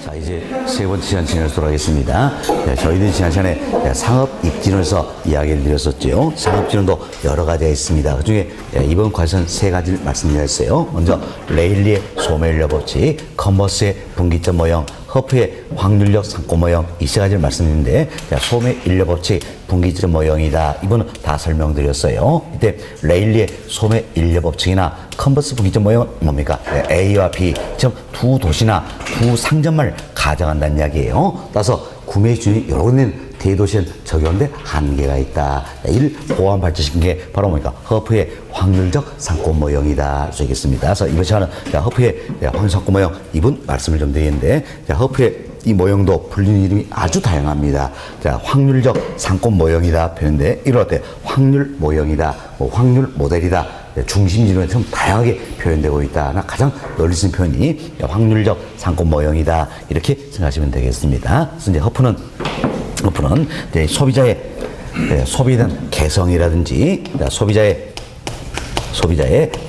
자, 이제 세 번째 시간 진행하도록 하겠습니다. 네, 저희는 지난 시간에 상업 입진원에서 이야기를 드렸었죠. 상업 진원도 여러 가지가 있습니다. 그 중에 이번 과에서는 세 가지를 말씀드렸어요. 먼저 레일리의 소매인력 법칙, 컨버스의 분기점 모형, 허프의 확률력 상권 모형, 이 세 가지를 말씀드렸는데, 소매인력 법칙, 분기점 모형이다. 이번은 다 설명드렸어요. 이때 레일리의 소매인력 법칙이나 컨버스 분기점 모형은 뭡니까? A와 B, 즉 두 도시나 두 상점을 가정한다는 이야기예요. 따라서 구매 기준이 여러 군데 대도시엔 적용되는데 한계가 있다. 이를 보완 발전시킨 게 바로 뭡니까? 허프의 확률적 상권 모형이다. 되겠습니다. 그래서 이번 시간은 허프의 확률 상권 모형 이분 말씀을 좀 드리는데, 허프의 이 모형도 불리는 이름이 아주 다양합니다. 자, 확률적 상권 모형이다 표현인데, 이럴 때 확률 모형이다, 뭐 확률 모델이다, 중심 이론에 좀 다양하게 표현되고 있다. 가장 널리 쓰는 표현이 확률적 상권 모형이다. 이렇게 생각하시면 되겠습니다. 그래서 이제 허프는 이제 소비자의 소비에 대한 개성이라든지 소비자의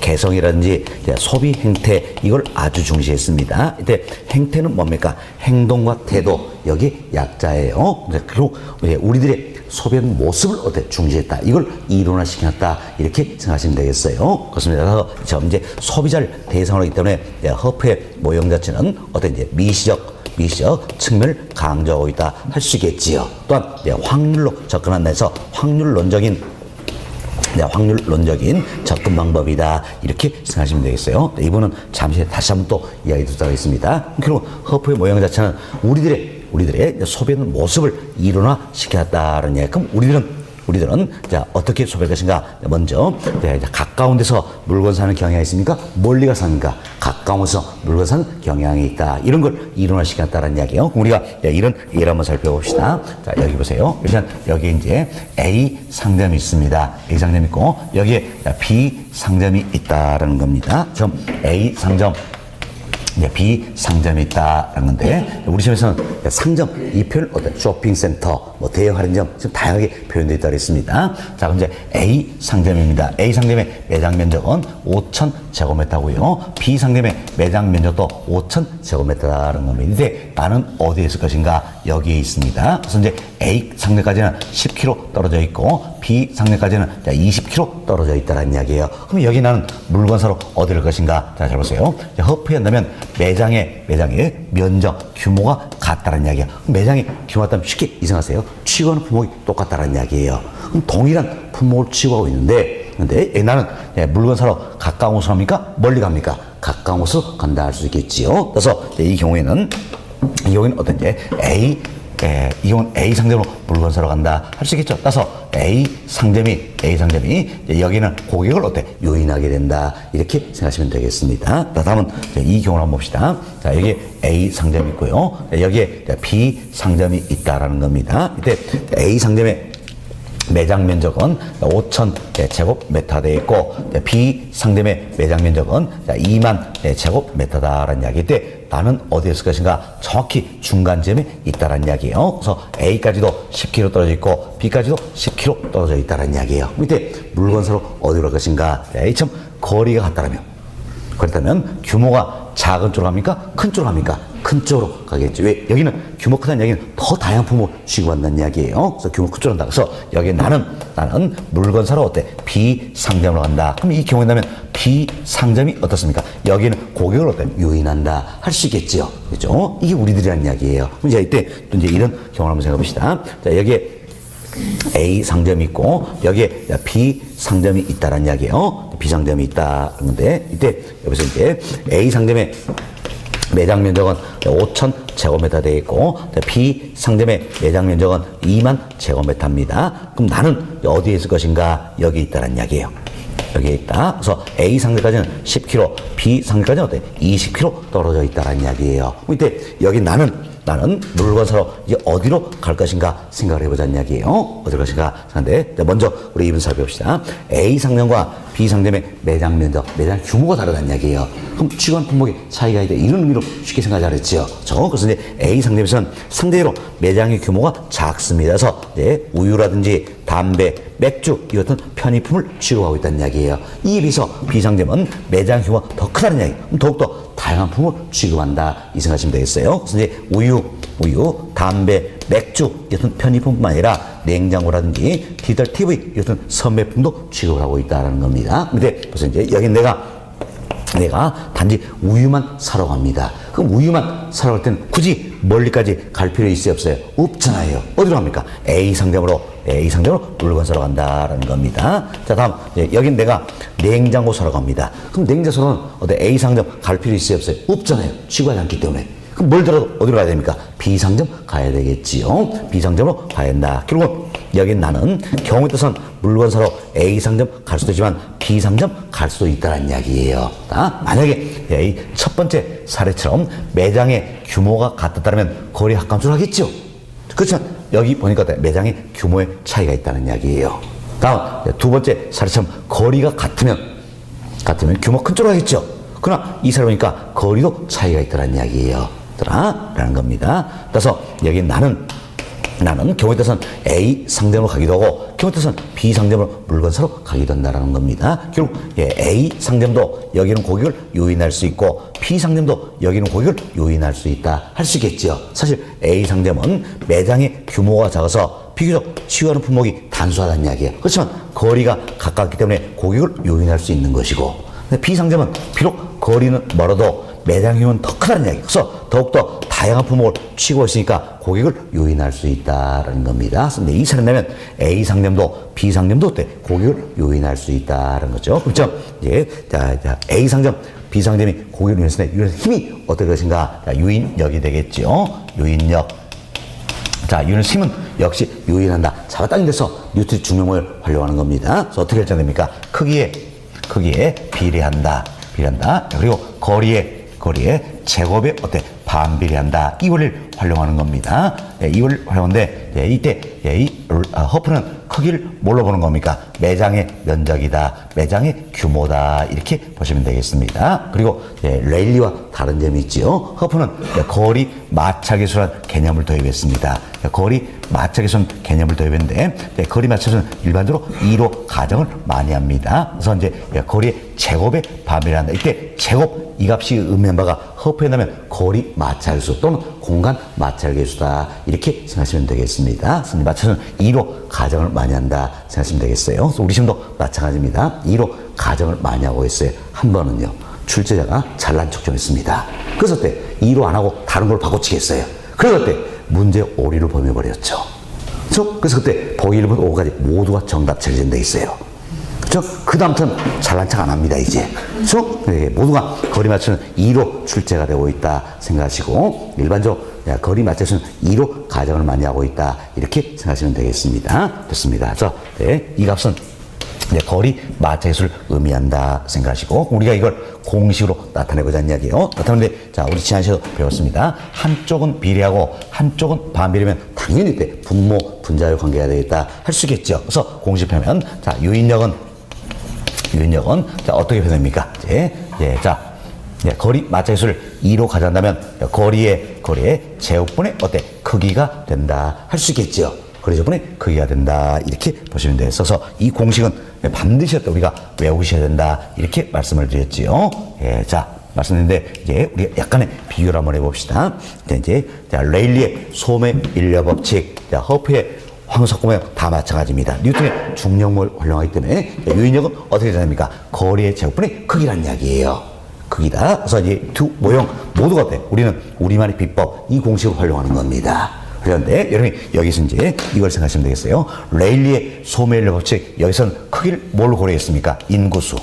개성이라든지 소비 행태, 이걸 아주 중시했습니다. 이때 행태는 뭡니까? 행동과 태도, 여기 약자예요. 그리고 우리들의 소비하는 모습을 중시했다. 이걸 이론화시켰다. 이렇게 생각하시면 되겠어요. 그렇습니다. 그래서 이제 소비자를 대상으로 하기 때문에 허프의 모형 자체는 이제 미시적 측면을 강조하고 있다 할 수 있겠지요. 또한 확률로 접근한다 해서 확률론적인 접근 방법이다. 이렇게 생각하시면 되겠어요. 이분은 잠시 다시 한번 또 이야기 듣도록 하겠습니다. 그리고 허프의 모형 자체는 우리들의 소비하는 모습을 이론화시켰다는 이야기. 그럼 우리들은 자, 어떻게 소비할 것인가? 먼저 가까운 데서 물건 사는 경향이 있습니까? 멀리 가서 삽니까? 가까운 데서 물건 사는 경향이 있다. 이런 걸 이론화시켰다는 이야기예요. 그럼 우리가 이런 예를 한번 살펴봅시다. 자, 여기 보세요. 일단 여기 이제 A 상점이 있습니다. A 상점이 있고 여기에 B 상점이 있다라는 겁니다. 그럼 A 상점, B 상점이 있다라는 건데, 우리 시험에서는 상점, 이 표현을 쇼핑센터, 대형 할인점, 지금 다양하게 표현되어 있다고 했습니다. 자, 그럼 이제 A 상점입니다. A 상점의 매장 면적은 5,000제곱미터고요. B 상점의 매장 면적도 5,000제곱미터라는 겁니다. 근데 나는 어디에 있을 것인가? 여기에 있습니다. 그래서 이제 A 상점까지는 10km 떨어져 있고, B 상점까지는 20km 떨어져 있다는 이야기예요. 그럼 여기 나는 물건 사러 어디를 갈 것인가? 자, 잘 보세요. 허프에 한다면 매장의 면적, 규모가 같다는 이야기예요. 매장의 규모가 같다면 쉽게 이상하세요. 취급하는 품목이 똑같다는 이야기예요. 그럼 동일한 품목을 취급하고 있는데, 근데 나는 물건 사러 가까운 곳으로 합니까? 멀리 갑니까? 가까운 곳으로 간다 할 수 있겠지요. 그래서 이 경우에는 어떤지 이 경우는 A 상점으로 물건 사러 간다 할 수 있겠죠. 따라서 A 상점이 여기는 고객을 요인하게 된다. 이렇게 생각하시면 되겠습니다. 다음은 이 경우를 한번 봅시다. 자, 여기에 A 상점이 있고요. 여기에 B 상점이 있다라는 겁니다. 이때 A 상점의 매장 면적은 5,000제곱미터 되어 있고, B 상점의 매장 면적은 20,000제곱미터다라는 이야기인데, 나는 어디에 있을 것인가? 정확히 중간점에 있다라는 이야기예요. 그래서 A까지도 10km 떨어져 있고, B까지도 10km 떨어져 있다라는 이야기예요. 이때 물건 사러 어디로 갈 것인가? A점 거리가 그렇다면 규모가 작은 쪽으로 갑니까? 큰 쪽으로 갑니까? 큰 쪽으로 가겠죠. 왜? 여기는 규모 크다는 이야기는 더 다양한 품목을 취급한다는 이야기예요. 그래서 규모 큰 쪽으로 간다. 그래서 여기 나는 물건 사러 B 상점으로 간다. 그럼 이 경우에 B 상점이 어떻습니까? 여기는 고객을 요인한다 할 수 있겠죠. 그렇죠? 이게 우리들이라는 이야기예요. 그럼 이제 이때 또 이제 이런 경우를 한번 생각해 봅시다. 자, 여기에 A 상점이 있고 여기에 B 상점이 있다라는 이야기예요. B 상점이 있다. 그런데 이때 여기서 이제 A 상점의 매장 면적은 5,000제곱미터 되어 있고, B 상점의 매장 면적은 20,000제곱미터입니다. 그럼 나는 어디에 있을 것인가? 여기 있다는 이야기예요. 여기에 있다. 그래서 A 상점까지는 10km, B 상점까지는 20km 떨어져 있다는 이야기예요. 이때 여기 나는 물건 사러 이제 어디로 갈 것인가 생각을 해보자는 이야기예요. 어디로 갈 것인가. 그런데 먼저 우리 이분 살펴봅시다. A 상점과 B 상점의 매장 면적, 매장 규모가 다르다는 이야기예요. 그럼 취급한 품목의 차이가 있다. 이런 의미로 쉽게 생각하겠지요. 그래서 이제 A 상점에서는 상대로 매장의 규모가 작습니다. 그래서 이제 우유라든지 담배, 맥주 이 같은 편의품을 취급하고 있다는 이야기예요. 이에 비해서 B 상점은 매장 규모가 더 크다는 이야기. 더욱더 다양한 품을 취급한다 이 생각하시면 되겠어요. 그래서 이제 우유, 담배, 맥주 이런 편의품뿐만 아니라 냉장고라든지 디지털 TV 이런 선매품도 취급을 하고 있다는 겁니다. 근데 그래서 이제 여기 내가 단지 우유만 사러 갑니다. 그럼 우유만 사러 갈 때는 굳이 멀리까지 갈 필요 있어요, 없어요? 없잖아요. 어디로 갑니까? A 상점으로 물건 사러 간다라는 겁니다. 자, 다음 여긴 내가 냉장고 사러 갑니다. 그럼 냉장고는 A 상점 갈 필요 있어요, 없어요? 없잖아요. 취급하지 않기 때문에. 그럼 뭘 들어도 어디로 가야 됩니까? B 상점 가야 되겠지요. B 상점으로 가야 한다. 결국은 여긴 나는 경우에 따라서는 물건 사러 A 상점 갈 수도 있지만 B 상점 갈 수도 있다는 이야기예요. 만약에 이 첫 번째 사례처럼 매장의 규모가 같았다면 거리 합감수를 하겠죠. 그렇지만 여기 보니까 매장의 규모의 차이가 있다는 이야기예요. 다음 두 번째 사례처럼 거리가 같으면 규모 큰 쪽으로 하겠죠. 그러나 이 사례 보니까 거리도 차이가 있다는 이야기예요. 라는 겁니다. 그래서 여기 나는 경우에 따라서는 A 상점으로 가기도 하고 경우에 따라서는 B 상점으로 물건 사러 가기도 한다는 겁니다. 결국 A 상점도 여기는 고객을 유인할 수 있고 B 상점도 여기는 고객을 유인할 수 있다 할 수 있겠죠. 사실 A 상점은 매장의 규모가 작아서 비교적 취급하는 품목이 단순하다는 이야기예요. 그렇지만 거리가 가깝기 때문에 고객을 유인할 수 있는 것이고 B 상점은 비록 거리는 멀어도 매장 규모는 더 크다는 이야기. 그래서 더욱더 다양한 품목을 취급했으니까 고객을 유인할 수 있다는 겁니다. 그런데 이 차례라면 A 상점도 B 상점도 고객을 유인할 수 있다는 거죠. 그렇죠? 이제 A 상점, B 상점이 고객을 유인했을 때 힘이 어떻게 것인가? 유인력이 되겠죠. 유인력. 자, 유인의 힘은 역시 유인한다. 잡아당긴 데서 뉴턴 중력을 활용하는 겁니다. 그래서 어떻게 결정됩니까? 크기에 비례한다. 그리고 거리에 제곱에 반비례한다. 이 원리를 활용하는 겁니다. 이 원리를 활용하는데 이때 허프는 크기를 뭘로 보는 겁니까? 매장의 면적이다. 매장의 규모다. 이렇게 보시면 되겠습니다. 그리고 레일리와 다른 점이 있지요. 허프는 거리 마찰계수라는 개념을 도입했습니다. 거리 마찰계수는 개념을 도입했는데 거리 마찰계수는 일반적으로 2로 가정을 많이 합니다. 그래서 이제 거리의 제곱에 반비례한다. 이때 제곱 이 값이 의미한 바가 허프에 나면 거리 마찰계수 또는 공간 마찰계수다. 이렇게 생각하시면 되겠습니다. 그래서 마찰은 2로 가정을 많이 한다 생각하시면 되겠어요. 그래서 우리 시험도 마찬가지입니다. 2로 가정을 많이 하고 있어요. 한 번은요. 출제자가 잘난 척 좀 했습니다. 그래서 그때 2로 안 하고 다른 걸 바꿔치겠어요. 그래서 그때 문제 오류를 범해버렸죠. 그래서 그때 보기 1번 5까지 모두가 정답 처리된 있어요. 그 다음부터는 잘난 척 안 합니다, 이제. 모두가 거리 맞추는 2로 출제가 되고 있다 생각하시고, 일반적으로 거리 맞추는 2로 가정을 많이 하고 있다. 이렇게 생각하시면 되겠습니다. 좋습니다. 이 값은 거리 마찰계수를 의미한다 생각하시고, 우리가 이걸 공식으로 나타내고자 하는 이야기예요. 나타내는데, 자, 우리 지난 시간에도 배웠습니다. 한쪽은 비례하고 한쪽은 반비례면 당연히 이때 분모, 분자율 관계가 되겠다 할 수 있겠죠. 그래서 공식 표현, 자, 유인력은 자, 어떻게 표현됩니까? 거리 마찰계수를 2로 가져간다면 거리의 제곱분의 크기가 된다 할 수 있겠죠. 거리 제곱분의 크기가 된다 이렇게 보시면 돼요. 그래서 이 공식은 반드시 우리가 외우셔야 된다 이렇게 말씀을 드렸지요. 자, 말씀드렸는데 이제 우리 약간의 비교를 한번 해봅시다. 레일리의 소매 인력 법칙, 허프의 황소구모양 다 마찬가지입니다. 뉴턴의 중력을 활용하기 때문에 유인력은 어떻게 되십니까? 거리의 제곱분의 크기란 이야기예요. 크기다. 그래서 이제 두 모형 모두가 우리는 우리만의 비법 이 공식을 활용하는 겁니다. 그런데 여러분이 여기서 이제 이걸 생각하시면 되겠어요. 레일리의 소매인력 법칙 여기서는 크기를 뭘로 고려했습니까? 인구수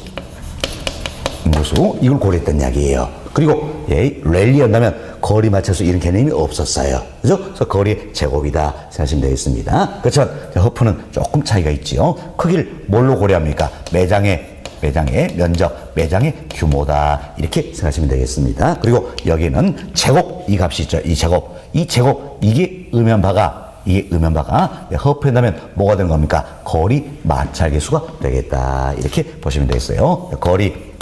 이걸 고려했던 이야기예요. 그리고 레일리였다면 거리 맞춰서 이런 개념이 없었어요. 그죠? 그래서 거리의 제곱이다 생각하시면 되겠습니다. 그렇지만 허프는 조금 차이가 있지요. 크기를 뭘로 고려합니까? 매장의 면적, 매장의 규모다 이렇게 생각하시면 되겠습니다. 그리고 여기는 제곱 이 값이 있죠. 이 제곱 이게 의미한 바가 허프에 나면 뭐가 되는 겁니까? 거리 마찰계수가 되겠다 이렇게 보시면 되겠어요. 거리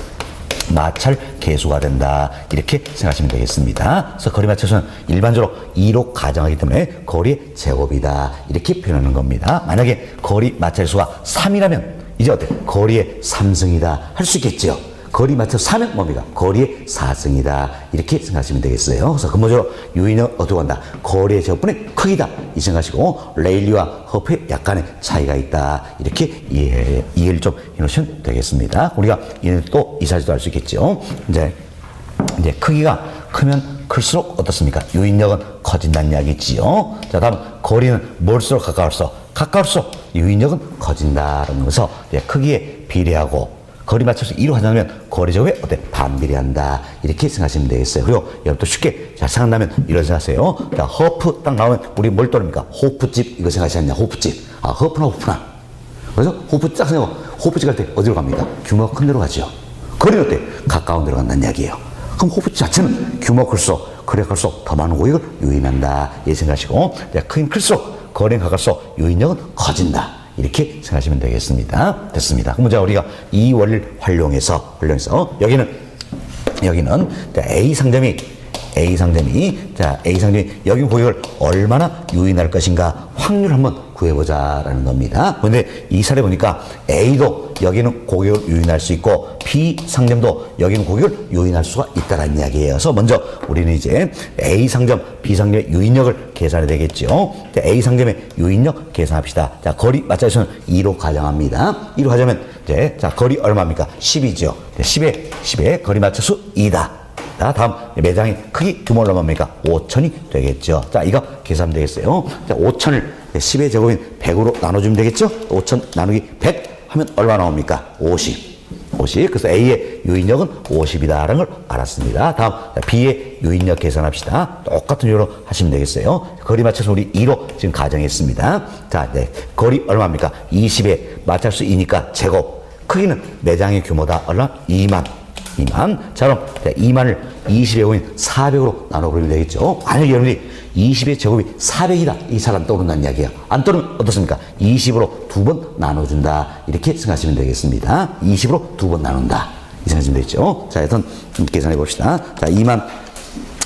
마찰 계수가 된다 이렇게 생각하시면 되겠습니다. 그래서 거리 마찰계수는 일반적으로 2로 가정하기 때문에 거리의 제곱이다 이렇게 표현하는 겁니다. 만약에 거리 마찰계수가 3이라면 이제 거리의 3승이다 할 수 있겠죠. 거리 맞춰서 사면 뭡니까? 거리의 4승이다. 이렇게 생각하시면 되겠어요. 그래서 근본적으로 유인력은 어떻게 한다? 거리의 제곱분의 크기다. 이 생각하시고 레일리와 허프의 약간의 차이가 있다. 이렇게 이해를 좀 해놓으시면 되겠습니다. 우리가 이는 또 이사지도 알 수 있겠죠. 이제 크기가 크면 클수록 어떻습니까? 유인력은 커진다는 이야기지요. 자, 다음 거리는 멀수록 가까울수록 유인력은 커진다라는 것에서 크기에 비례하고 거리 맞춰서 2로 하자면 거리 제곱에 반비례한다. 이렇게 생각하시면 되겠어요. 그리고 여러분도 쉽게 잘 생각나면 이런 생각하세요. 자, 허프 딱 나오면 우리 뭘 떠납니까? 호프집 이거 생각하시냐? 호프집. 아, 허프나. 그래서 호프 딱 생각하고 호프집 갈 때 어디로 갑니까? 규모가 큰 데로 가죠. 거리는 어때? 가까운 데로 간다는 이야기예요. 그럼 호프집 자체는 규모가 클수록 거리가 클수록 더 많은 고객을 유인한다. 이 생각하시고 크긴 클수록 거리는 가까울수록 유인력은 커진다. 이렇게 생각하시면 되겠습니다. 됐습니다. 그럼 자, 우리가 이 원리를 활용해서 여기는 A 상점이 여기 고객을 얼마나 유인할 것인가 확률을 한번 구해보자라는 겁니다. 그런데 이 사례 보니까 A도 여기는 고객을 유인할 수 있고 B 상점도 여기는 고객을 유인할 수가 있다는 이야기예요. 그래서 먼저 우리는 이제 A 상점, B 상점의 유인력을 계산해야 되겠죠. A 상점의 유인력 계산합시다. 자, 거리 맞춰서는 2로 가정합니다. 2로 하자면 이제 자, 거리 얼마입니까? 10이죠. 10에 거리 맞춰서 2다. 자, 다음 매장의 크기 규모를 얼마입니까? 5,000이 되겠죠. 자, 이거 계산하면 되겠어요. 자, 5,000을 10의 제곱인 100으로 나눠주면 되겠죠? 5,000 나누기 100 하면 얼마 나옵니까? 50. 그래서 A의 유인력은 50이다라는 걸 알았습니다. 다음 B의 유인력 계산합시다. 똑같은 식으로 하시면 되겠어요. 거리 맞춰서 우리 2로 지금 가정했습니다. 자, 거리 얼마입니까? 20에 맞출 수 2니까 제곱. 크기는 매장의 규모다. 얼마? 2만. 자, 그럼 2만을 20의 고인 400으로 나눠버리면 되겠죠. 만약에 여러분이 20의 제곱이 400이다. 이 사람 떠오른다는 이야기야. 안 떠오르면 어떻습니까? 20으로 2번 나눠준다. 이렇게 생각하시면 되겠습니다. 20으로 2번 나눈다. 이 생각하시면 되겠죠. 자, 일단 계산해 봅시다. 자, 2만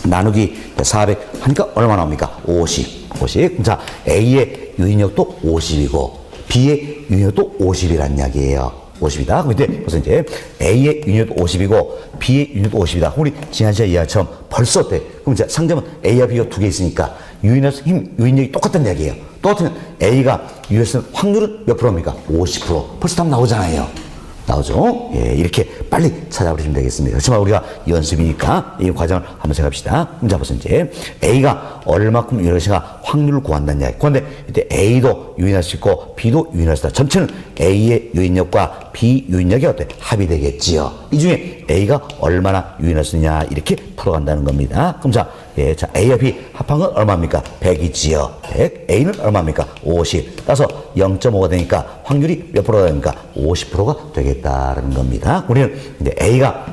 나누기 400 하니까 얼마 나옵니까? 50. 자, A의 유인력도 50이고 B의 유인력도 50이라는 이야기예요. 50이다. 그럼 그래서 이제 A의 유닛 50이고 B의 유닛 50이다. 우리 지난 시간에 이야기처럼 벌써 어때? 그럼 이제 상점은 A와 B가 두 개 있으니까 유인력이 똑같다는 이야기예요. 똑같으면 A가 유인했을 확률은 몇 프로입니까? 50%. 벌써 답 나오잖아요. 나오죠? 예, 이렇게 빨리 찾아버리시면 되겠습니다. 그렇지만 우리가 연습이니까 이 과정을 한번 생각합시다. 자, 벌써 이제 A가 얼마큼 유인할 것인가 확률을 구한다는 이야기. 그런데 이때 A도 유인할 수 있고 B도 유인할 수 있다. 전체는 A의 유인력과 B 유인력이 어때? 합이 되겠지요. 이 중에 A가 얼마나 유인할 수 있냐 이렇게 풀어간다는 겁니다. 그럼 자, A와 B 합한 건 얼마입니까? 100이지요. 100. A는 얼마입니까? 50. 따라서 0.5가 되니까 확률이 몇 프로가 됩니까? 50%가 되겠다라는 겁니다. 우리는 이제 A가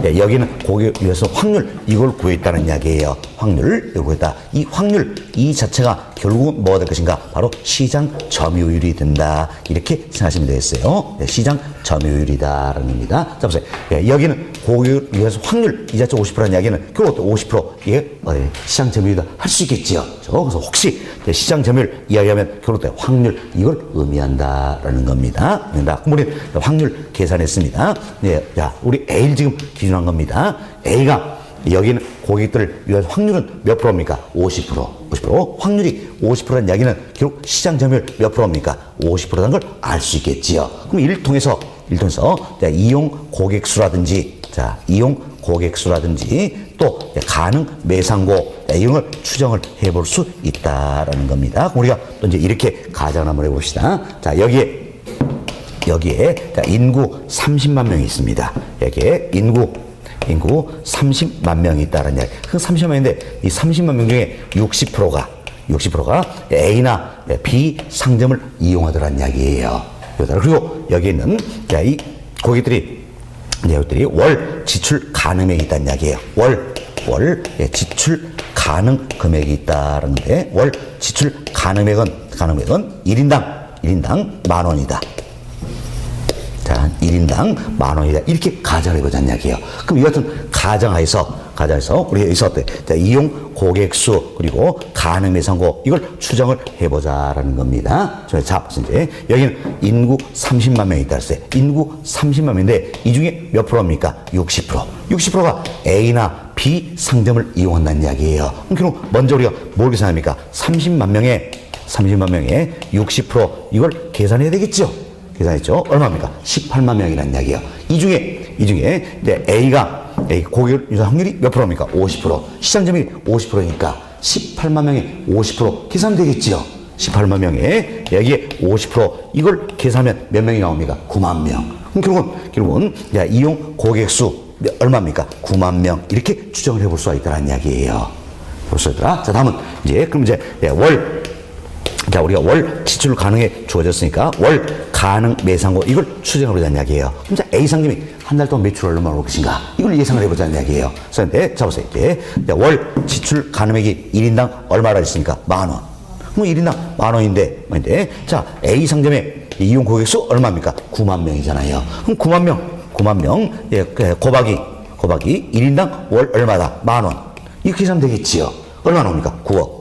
여기는 고객을 위해서 확률 이걸 구했다는 이야기예요. 확률 이걸 구했다. 이 확률 이 자체가 결국은 뭐가 될 것인가? 바로 시장 점유율이 된다. 이렇게 생각하시면 되겠어요. 시장 점유율이다라는 겁니다. 자, 보세요. 여기는 고객을 위해서 확률 이 자체 50%라는 이야기는 결국 50% 이게 시장 점유율이다 할 수 있겠지요. 그래서 혹시 시장 점유율 이야기하면 결국 확률 이걸 의미한다라는 겁니다. 그럼 우리 확률 계산했습니다. 자, 우리 A를 지금 기준한 겁니다. A가 여기는 고객들을 위한 확률은 몇 프로입니까? 50%. 확률이 50%라는 이야기는 결국 시장 점유율 몇 프로입니까? 50%라는 걸 알 수 있겠지요. 그럼 이를 통해서 이용 고객수라든지 또 가능 매상고 이런 걸 추정을 해볼 수 있다라는 겁니다. 우리가 또 이제 이렇게 가정을 한번 해봅시다. 자, 여기에 자, 인구 30만 명이 있습니다. 여기에 인구 30만 명이 있다는 이야기. 그 30만 명인데 이 30만 명 중에 60%가 A나 B 상점을 이용하더라는 이야기예요. 그리고 여기에는 이 고객들이 월 지출 가능액이 있다는 이야기예요. 월 지출 가능 금액이 있다는데 월 지출 가능액은 1인당 만 원이다. 자, 1인당 만 원이다. 이렇게 가정을 해보자는 이야기예요. 그럼 이 같은 가정하에서 가자해서 우리 여기서 어때? 자, 이용 고객수 그리고 가능 매상고 이걸 추정을 해보자라는 겁니다. 자, 이제 여기는 인구 30만 명이 있다 했어요. 인구 30만 명인데 이 중에 몇 프로입니까? 60%. 60%가 A나 B 상점을 이용한다는 이야기예요. 그럼 먼저 우리가 뭘 계산합니까? 30만 명에 60% 이걸 계산해야 되겠죠? 계산했죠? 얼마입니까? 18만 명이라는 이야기예요. 이 중에 이제 A가 고객 유사 확률이 몇 프로입니까? 50%. 시장 점유율이 50%니까 18만 명에 50% 계산하면 되겠죠? 18만 명에 여기에 50% 이걸 계산하면 몇 명이 나옵니까? 9만 명. 그럼 결국은 이용 고객 수 얼마입니까? 9만 명 이렇게 추정을 해볼 수가 있다는 이야기예요. 볼수있더라. 자, 다음은 그럼 우리가 월 지출 가능에 주어졌으니까 월 가능 매상고 이걸 추정해보자는 이야기예요. 그럼 A 상점이 한 달 동안 매출 얼마나 올 것인가 이걸 예상을 해보자는 이야기예요. 그런데 자 보세요. 월 지출 가능액이 1인당 얼마라 했습니까? 10,000원. 그럼 1인당 10,000원인데 자 A 상점의 이용 고객 수 얼마입니까? 9만 명이잖아요. 그럼 9만 명 곱하기 1인당 월 얼마다? 10,000원. 이렇게 계산하면 되겠지요. 얼마 나옵니까? 9억.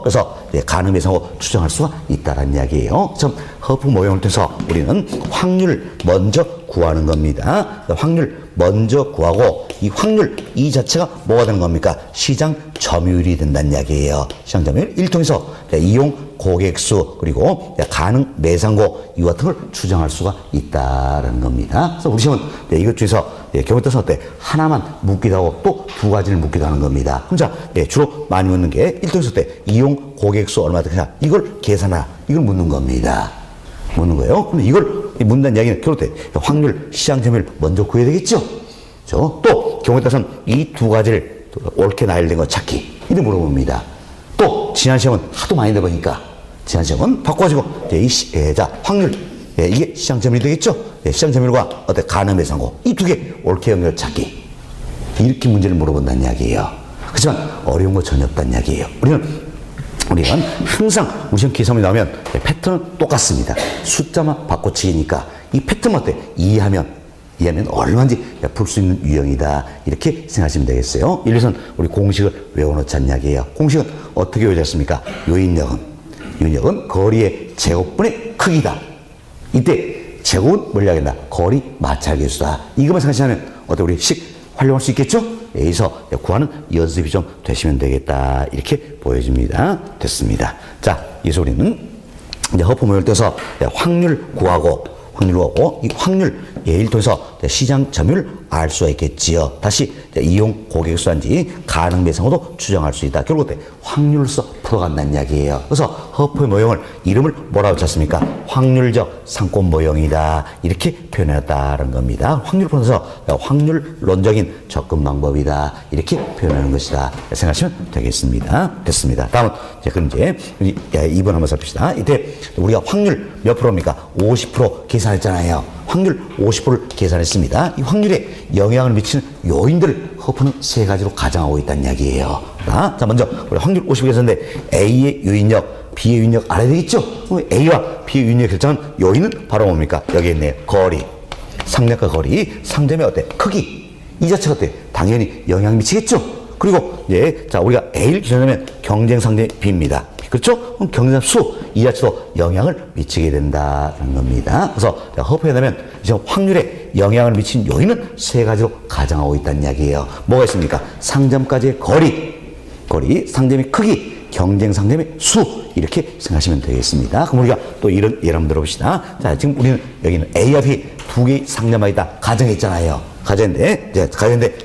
그래서 가능 매상고 추정할 수가 있다는 이야기예요. 좀 허프 모형을 통해서 우리는 확률 먼저 구하는 겁니다. 확률 먼저 구하고 이 확률 이 자체가 뭐가 되는 겁니까? 시장 점유율이 된다는 이야기예요. 시장 점유율 1 통해서 이용 고객 수 그리고 가능 매상고 이 같은 걸 추정할 수가 있다는 겁니다. 그래서 우리 시험은 이것 중에서 경우에 따라서 어때? 하나만 묻기도 하고 또 두 가지를 묻기도 하는 겁니다. 그럼 자, 주로 많이 묻는 게 1 통해서 어때? 이용 고객 수 얼마 되냐? 이걸 계산하라. 이걸 묻는 겁니다. 묻는 거예요. 그럼 이걸 묻는다는 이야기는 결국 확률 시장 점유율 먼저 구해야 되겠죠? 또 경우에 따라서는 이 두 가지를 옳게 나열된 거 찾기 이렇게 물어봅니다. 또 지난 시험은 하도 많이 내보니까 지난 시험은 바꿔가지고 자 확률 이게 시장 점유율이 되겠죠? 시장 점유율과 어때 가능 매상고 이 두 개 옳게 연결 찾기 이렇게 문제를 물어본다는 이야기예요. 하지만 어려운 거 전혀 없다는 이야기예요. 우리는 항상 우리 시험 기사문이 나오면 패턴은 똑같습니다. 숫자만 바꿔치기니까 이 패턴 어때? 이해하면 얼마든지 풀 수 있는 유형이다. 이렇게 생각하시면 되겠어요. 예를 들어서 우리 공식을 외워놓자는 이야기예요. 공식은 어떻게 외워졌습니까? 요인력은 거리의 제곱분의 크기다. 이때 제곱은 뭘 이야기한다? 거리 마찰계수다. 이것만 생각하시면 어때? 우리 식 활용할 수 있겠죠? 여기서 구하는 연습이 좀 되시면 되겠다. 이렇게 보여집니다. 됐습니다. 자, 여기서 우리는 이제 허프 모형을 떼서 확률 구하고 이 확률 예를 통해서 시장 점유율 알 수가 있겠지요. 다시 이용 고객 수한지 가능 매상고도 추정할 수 있다. 결국 확률로서 풀어간다는 이야기예요. 그래서 허프의 모형을 이름을 뭐라고 쳤습니까? 확률적 상권 모형이다. 이렇게 표현했다는 겁니다. 확률을 풀어서 확률론적인 접근 방법이다. 이렇게 표현하는 것이다. 생각하시면 되겠습니다. 됐습니다. 다음은 그럼 이제 2번 한번 살핍시다. 이때 우리가 확률 몇 프로입니까? 50% 계산했잖아요. 확률 50%를 계산했습니다. 이 확률에 영향을 미치는 요인들을 허프는 세 가지로 가정하고 있다는 이야기예요. 자, 먼저 우리 확률 50% 계산인데 A의 요인력, B의 요인력 알아야 되겠죠? 그럼 A와 B의 요인력 결정한 요인은 바로 뭡니까? 여기 있네요. 거리, 상점과 거리, 상점의 어때? 크기. 이 자체가 어때? 당연히 영향 미치겠죠? 그리고 자 우리가 A를 기준하면 경쟁 상점의 B입니다. 그렇죠? 그럼 경쟁 수 이 자체도 영향을 미치게 된다는 겁니다. 그래서 허프에 되면 이제 확률에 영향을 미친 요인은 세 가지로 가정하고 있다는 이야기예요. 뭐가 있습니까? 상점까지의 거리, 상점의 크기, 경쟁 상점의 수 이렇게 생각하시면 되겠습니다. 그럼 우리가 또 이런 예를 한번 들어봅시다. 자, 지금 우리는 여기는 A와 B 두 개의 상점이 있다 가정했잖아요. 가정인데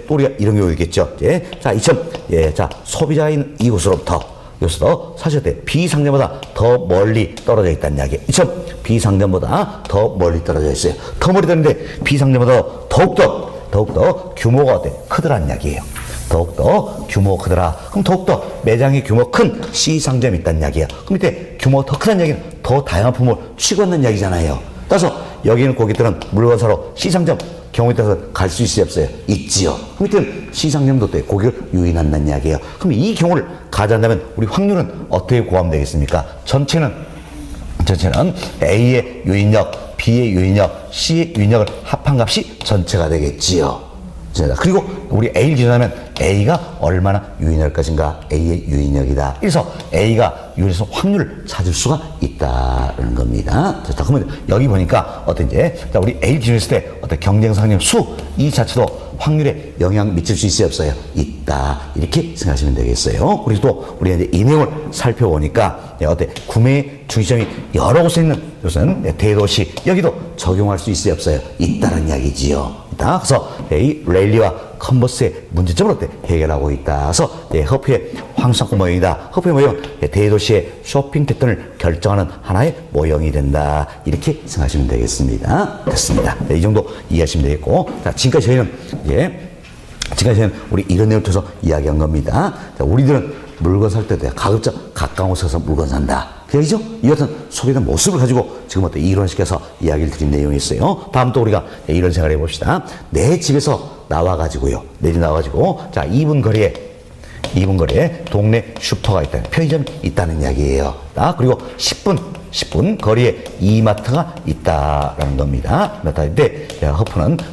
또 우리가 이런 경우 있겠죠. 자, 자 소비자인 이곳으로부터 사실 B 상점보다 더 멀리 떨어져 있다는 이야기. B 상점보다 더 멀리 떨어져 있어요. 더 멀리 떨어졌는데 B 상점보다 더욱더 규모가 어때? 크더라는 이야기예요. 더욱더 규모가 크더라. 그럼 더욱더 매장의 규모 큰 C 상점이 있다는 이야기예요. 그럼 밑에 규모가 더 크다는 이야기는 더 다양한 품목을 취급한다는 이야기잖아요. 따라서 여기 있는 고객들은 물건 사러 C 상점 경우에 따라서 갈 수 있어요, 없어요? 있지요. 그럼 이때는 시상점도 때 고객을 유인한다는 이야기예요. 그럼 이 경우를 가져간다면 우리 확률은 어떻게 구하면 되겠습니까? 전체는 A의 유인력, B의 유인력, C의 유인력을 합한 값이 전체가 되겠지요. 그리고 우리 A를 기준하면 A가 얼마나 유인할 것인가? A의 유인력이다. 그래서 A가 유인해서 확률을 찾을 수가 있다는 겁니다. 자, 그러면 여기 보니까 어떤 이제 자, 우리 A 기준으로 했을 때 어떤 경쟁상용 수 이 자체도 확률에 영향 미칠 수 있어요, 없어요? 있다. 이렇게 생각하시면 되겠어요. 그리고 또 우리가 이제 이 내용을 살펴보니까 어때 구매 중심점이 여러 곳에 있는 이것은 대도시 여기도 적용할 수 있어요, 없어요? 있다는 이야기지요. 있다. 그래서 이 레일리와 컨버스의 문제점을 어때 해결하고 있다. 그래서 허프의 황상권 모형이다. 허프의 모형 대도시의 쇼핑 패턴을 결정하는 하나의 모형이 된다. 이렇게 생각하시면 되겠습니다. 됐습니다. 이 정도 이해하시면 되겠고, 자 지금까지 저희는 우리 이런 내용을 통해서 이야기한 겁니다. 자, 우리들은 물건 살 때도 가급적 가까운 곳에 가서 물건 산다. 그 얘기죠? 이 같은 소비된 모습을 가지고 지금 어때 이론식에서 이야기를 드린 내용이 있어요. 다음 또 우리가 이런 생각을 해봅시다. 내 집에서 나와가지고요. 내 집 나와가지고 자 2분 거리에 동네 슈퍼가 있다. 편의점이 있다는 이야기예요. 그리고 10분 거리에 이마트가 있다라는 겁니다. 근데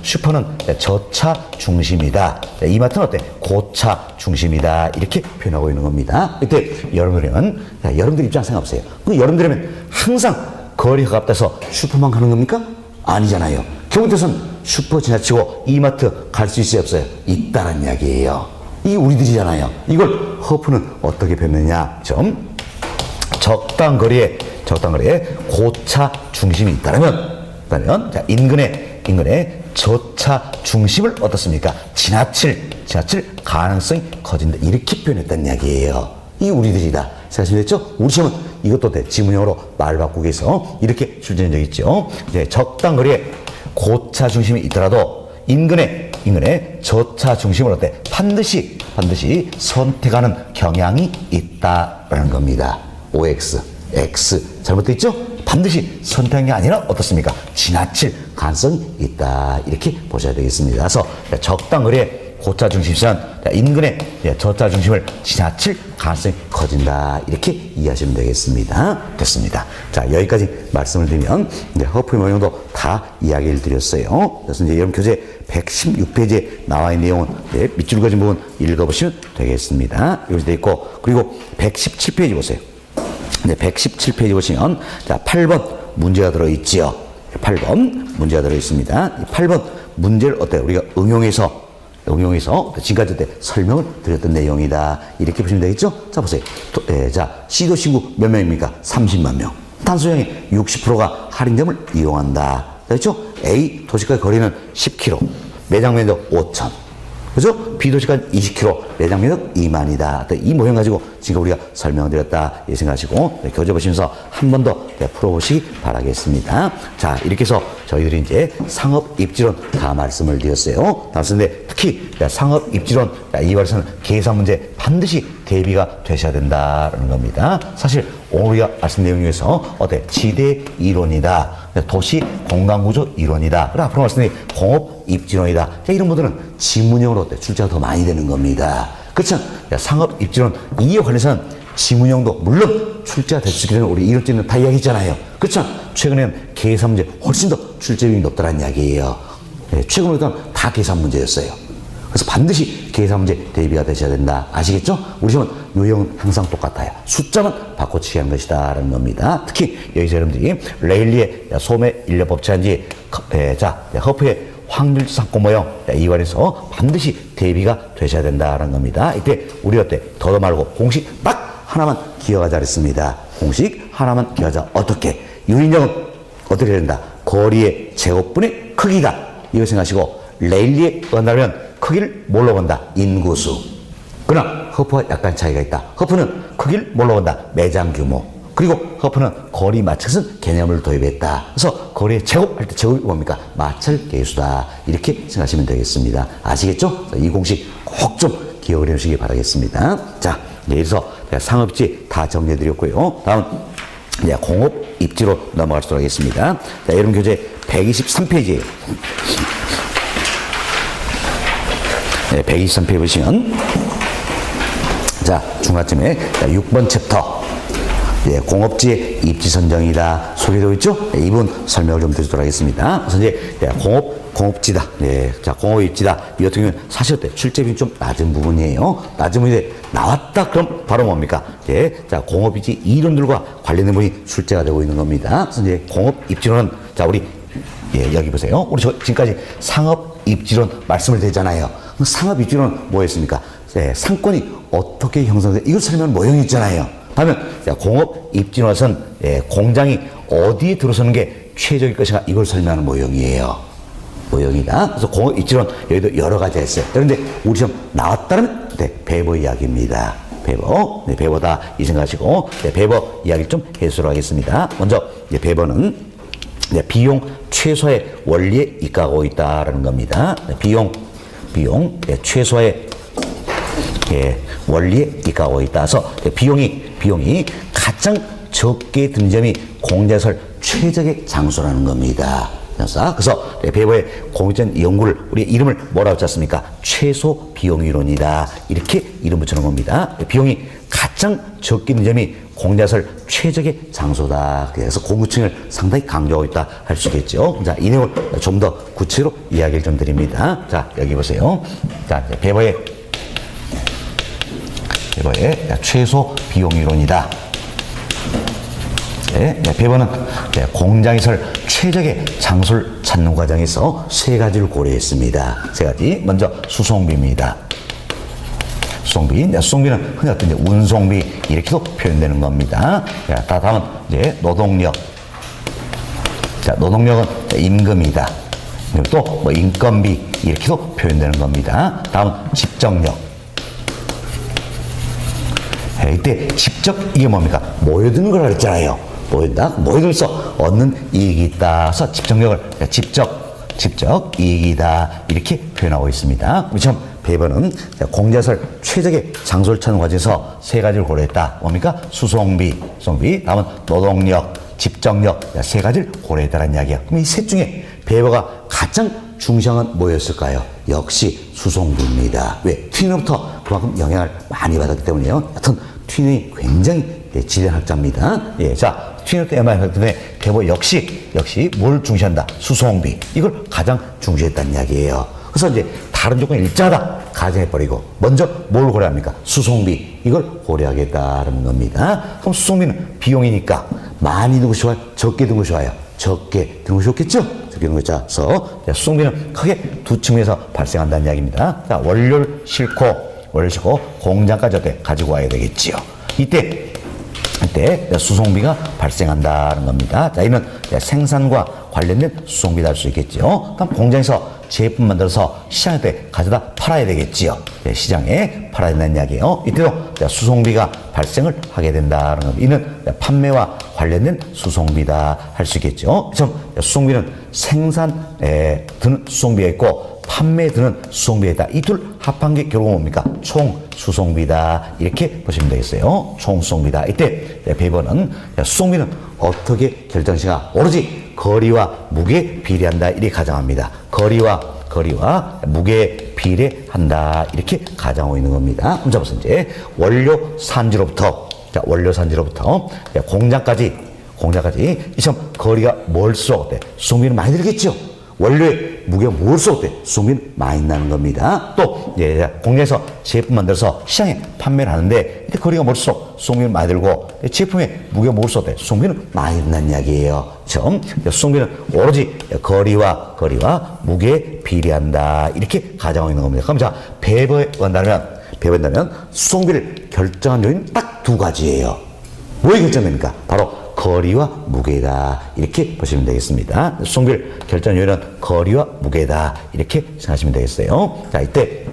슈퍼는 저차 중심이다. 이마트는 어때? 고차 중심이다. 이렇게 표현하고 있는 겁니다. 이때 여러분들 입장 생각해보세요. 여러분들이면 항상 거리가 가깝다서 슈퍼만 가는 겁니까? 아니잖아요. 경우에선 슈퍼 지나치고 이마트 갈 수 있어요, 없어요? 있다는 이야기예요. 이게 우리들이잖아요. 이걸 허프는 어떻게 표현했느냐? 적당 거리에 고차 중심이 있다면 자, 인근의 저차 중심을 어떻습니까? 지나칠 가능성이 커진다. 이렇게 표현했다는 이야기예요. 이게 우리들이다. 생각하시겠죠? 우리 시험은 이것도 지문형으로 말 바꾸기 위해서 이렇게 출제된 적이 있죠. 이제 적당 거리에 고차 중심이 있더라도 인근의 저차 중심을 어때? 반드시 선택하는 경향이 있다라는 겁니다. OX, X 잘못되어 있죠? 반드시 선택한 게 아니라 어떻습니까? 지나칠 가능성이 있다. 이렇게 보셔야 되겠습니다. 그래서 적당 거리에 고차 중심은 인근의 저차 중심을 지나칠 가능성이 커진다. 이렇게 이해하시면 되겠습니다. 됐습니다. 자, 여기까지 말씀을 드리면 이제 허프의 모형도 다 이야기를 드렸어요. 그래서 이제 여러분 교재 116페이지에 나와 있는 내용은 밑줄 그어진 부분 읽어보시면 되겠습니다. 여기 되어 있고, 그리고 117페이지 보세요. 117페이지 보시면 자 8번 문제가 들어있지요. 8번 문제가 들어있습니다. 8번 문제를 어때요? 우리가 응용해서 지금까지 때 설명을 드렸던 내용이다. 이렇게 보시면 되겠죠? 자, 보세요. 자, 시도시 인구 몇 명입니까? 30만 명. 탄소량의 60%가 할인점을 이용한다. 그렇죠? A 도시까지 거리는 10km, 매장 면적 5천. 그죠? B 도시까지 20km, 매장 면적 2만이다. 이 모형 가지고 지금 우리가 설명을 드렸다. 이 생각하시고 교재 보시면서 한 번 더 풀어보시기 바라겠습니다. 자, 이렇게 해서 저희들이 이제 상업 입지론 다 말씀을 드렸어요. 말씀인데 특히 상업 입지론 이발에서는 계산 문제 반드시 대비가 되셔야 된다는 겁니다. 사실 오늘 우리가 말씀 내용 중에서 지대 이론이다. 도시 공간구조 이론이다. 그리고 앞으로 말씀드린 공업 입지론이다. 이런 분들은 지문형으로 출제가 더 많이 되는 겁니다. 그렇죠? 상업 입지론 이에 관해서는 지문형도 물론 출제가 될 수 있게 되는 우리 이론적인 다 이야기했잖아요. 그렇죠? 최근에는 계산 문제 훨씬 더 출제율이 높다는 이야기예요. 최근에는 다 계산 문제였어요. 그래서 반드시 계산 문제 대비가 되셔야 된다. 아시겠죠? 우리 시험은 유형은 항상 똑같아요. 숫자만 바꿔치기 한 것이다. 라는 겁니다. 특히 여기서 여러분들이 레일리의 소매 인력 법칙인지 허프의 확률 상권 모형 이관해서 반드시 대비가 되셔야 된다는 겁니다. 이때 우리 어때 더도 말고 공식 딱 하나만 기억하자 그랬습니다. 공식 하나만 기억하자. 어떻게? 유인력은 어떻게 된다? 거리의 제곱분의 크기다. 이거 생각하시고 레일리에 언다면 크기를 뭘로 본다? 인구수. 그러나 허프와 약간 차이가 있다. 허프는 크기를 뭘로 본다? 매장 규모. 그리고 허프는 거리 마찰은 개념을 도입했다. 그래서 거리의 제곱 할 때 제곱이 뭡니까? 마찰 계수다. 이렇게 생각하시면 되겠습니다. 아시겠죠? 이 공식 꼭 좀 기억을 해주시기 바라겠습니다. 자, 여기서 상업지 다 정리해 드렸고요. 다음 공업 입지로 넘어가도록 하겠습니다. 자, 여러분 교재 123페이지예요. 123페이지 보시면 자, 중간쯤에 6번 챕터 공업지의 입지 선정이다. 소개되어 있죠? 이 부분 설명을 좀 드리도록 하겠습니다. 그래서 이제 공업 공업지다. 네. 자, 공업입지다. 이 같은 경우는 사실 어때? 출제비는 좀 낮은 부분이에요. 낮은 부분이 나왔다. 그럼 바로 뭡니까? 예. 자, 공업입지 이론들과 관련된 부분이 출제가 되고 있는 겁니다. 그래서 이제 공업입지론은 자, 우리 예, 여기 보세요. 우리 지금까지 상업입지론 말씀을 드렸잖아요. 그럼 상업입지론은 뭐였습니까? 네, 상권이 어떻게 형성돼? 이걸 설명하는 모형이 있잖아요. 하면 공업입지론은 예, 공장이 어디에 들어서는 게 최적일 것인가 이걸 설명하는 모형이에요. 모형이다. 그래서 공업입지론 여기도 여러 가지가 있어요. 그런데 우리 시험 나왔다는 네, 배버 이야기입니다. 배버, 네, 배버다 이 생각하시고 네, 배버 이야기를 좀 해설을 하겠습니다. 먼저 네, 배버는 네, 비용 최소화의 원리에 입각하고 있다라는 겁니다. 네, 비용 네, 최소화의 예, 원리에 입각하고 있다. 그래서 네, 비용이 가장 적게 든 점이 공제설 최적의 장소라는 겁니다. 그래서 배버의 공익전 연구를 우리 이름을 뭐라고 짰습니까? 최소 비용이론이다. 이렇게 이름 붙여놓은 겁니다. 비용이 가장 적게 든 점이 공제설 최적의 장소다. 그래서 공구층을 상당히 강조하고 있다 할 수 있겠죠. 자, 이 내용을 좀 더 구체로 이야기를 좀 드립니다. 자, 여기 보세요. 자, 배버의 최소 비용이론이다. 네, 배버는 공장에설 최적의 장소를 찾는 과정에서 세 가지를 고려했습니다. 세 가지. 먼저 수송비입니다. 수송비는 흔히 어떤 운송비 이렇게도 표현되는 겁니다. 자, 다음은 이제 노동력. 자, 노동력은 임금이다. 그리고 또 뭐 인건비 이렇게도 표현되는 겁니다. 다음은 집정력. 이때 직접 이게 뭡니까? 모여드는 거라 그랬잖아요. 모여들어서 얻는 이익이 있다. 그래서 집정력을 직접 이익이다. 이렇게 표현하고 있습니다. 우리처럼 배버는 공제설 최적의 장소를 찾는 과정에서 세 가지를 고려했다. 뭡니까? 수송비, 다음은 노동력, 집정력 세 가지를 고려했다는 이야기야. 그럼 이 셋 중에 배버가 가장 중시한 뭐였을까요? 역시 수송비입니다. 왜? 튀너부터 그만큼 영향을 많이 받았기 때문에요. 여튼 튀너이 굉장히 지대한 학자입니다. 예, 자, 튀너 때문에 배버 역시 뭘 중시한다? 수송비. 이걸 가장 중시했다는 이야기예요. 그래서 이제 다른 조건이 일정하다 가정해버리고 먼저 뭘 고려합니까? 수송비. 이걸 고려하겠다는 겁니다. 그럼 수송비는 비용이니까 많이 든 것이 좋아요? 적게 든 것이 좋아요? 적게 든 것이 좋겠죠? 적게 든 것이 좋아서 수송비는 크게 두 측면에서 발생한다는 이야기입니다. 자, 원료를 싣고 공장까지 어때? 가지고 와야 되겠지요. 이때 수송비가 발생한다는 겁니다. 자, 이는 생산과 관련된 수송비다 할 수 있겠죠. 그럼 공장에서 제품 만들어서 시장에 가져다 팔아야 되겠지요. 시장에 팔아야 된다는 이야기예요. 이때도 수송비가 발생을 하게 된다는 겁니다. 이는 판매와 관련된 수송비다 할 수 있겠죠. 그래서 수송비는 생산에 드는 수송비가 있고 판매에 드는 수송비가 있다. 이 둘 합한 게 결국은 뭡니까? 총 수송비다. 이렇게 보시면 되겠어요. 총 수송비다. 이때 배버는 수송비는 어떻게 결정시가 오로지 거리와 무게에 비례한다. 이렇게 가정합니다. 거리와 무게에 비례한다. 이렇게 가정하고 있는 겁니다. 그럼 잡아서 이제 원료 산지로부터 공장까지 이 점 거리가 멀수록 어때? 수송비는 많이 들겠죠. 원료의 무게가 멀수록 어때? 수송비는 많이 나는 겁니다. 또 공장에서 제품 만들어서 시장에 판매를 하는데 이때 거리가 멀수록 수송비는 많이 들고 제품의 무게가 멀수록 어때? 수송비는 많이 든다는 이야기예요. 수송비는 오로지 거리와 무게에 비례한다. 이렇게 가정하고 있는 겁니다. 그럼 자, 배버에 간다면 수송비를 결정한 요인은 딱 두 가지예요. 뭐에 결정됩니까? 바로 거리와 무게다. 이렇게 보시면 되겠습니다. 수송비를 결정한 요인은 거리와 무게다. 이렇게 생각하시면 되겠어요. 자, 이때